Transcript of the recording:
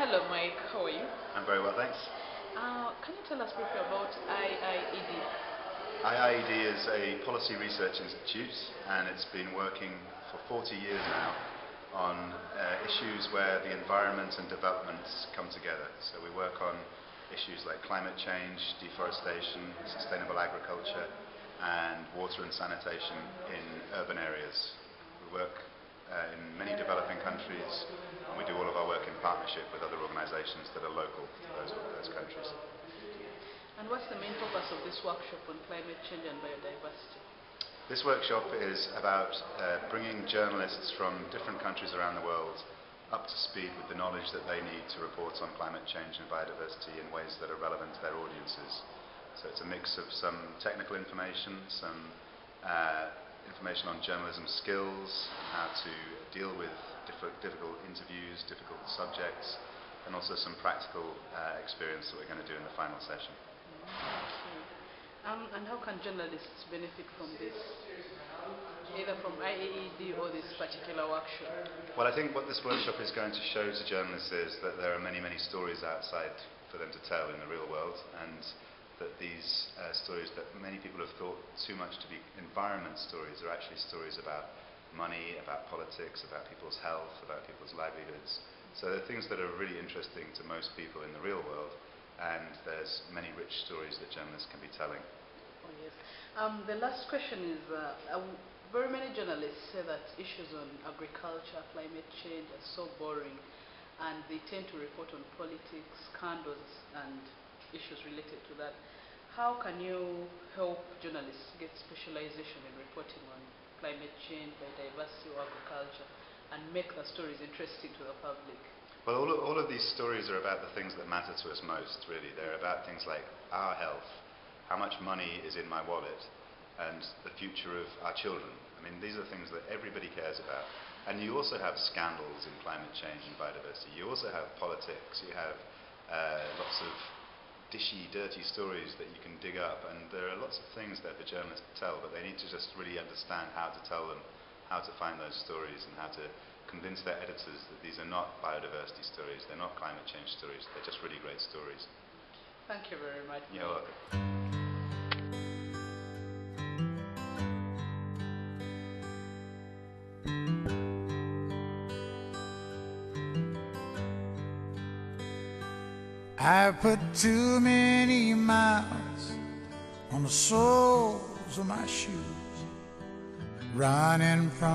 Hello, Mike. How are you? I'm very well, thanks. Can you tell us briefly about IIED? IIED is a policy research institute, and it's been working for 40 years now on issues where the environment and development come together. So we work on issues like climate change, deforestation, sustainable agriculture, and water and sanitation in urban areas. We work in many developing countries, and we do all of our work in partnership with other organizations that are local to those countries. And what's the main purpose of this workshop on climate change and biodiversity? This workshop is about bringing journalists from different countries around the world up to speed with the knowledge that they need to report on climate change and biodiversity in ways that are relevant to their audiences. So it's a mix of some technical information, some information on journalism skills, how to deal with difficult interviews, difficult subjects, and also some practical experience that we're going to do in the final session. And how can journalists benefit from this, either from IIED or this particular workshop? Well, I think what this workshop is going to show to journalists is that there are many, many stories outside for them to tell in the real world, and that these stories that many people have thought too much to be environment stories are actually stories about money, about politics, about people's health, about people's livelihoods. So they're things that are really interesting to most people in the real world, and there's many rich stories that journalists can be telling. Oh, yes. The last question is, very many journalists say that issues on agriculture, climate change are so boring, and they tend to report on politics, scandals, and issues related to that. How can you help journalists get specialization in reporting on climate change, biodiversity, or agriculture, and make the stories interesting to the public? Well, all of these stories are about the things that matter to us most, really. They're about things like our health, how much money is in my wallet, and the future of our children. I mean, these are things that everybody cares about. And you also have scandals in climate change and biodiversity. You also have politics. You have lots of dishy, dirty stories that you can dig up. And there are lots of things there for journalists to tell, but they need to just really understand how to tell them, how to find those stories, and how to convince their editors that these are not biodiversity stories, they're not climate change stories, they're just really great stories. Thank you very much. You're welcome. I put too many miles on the soles of my shoes, running from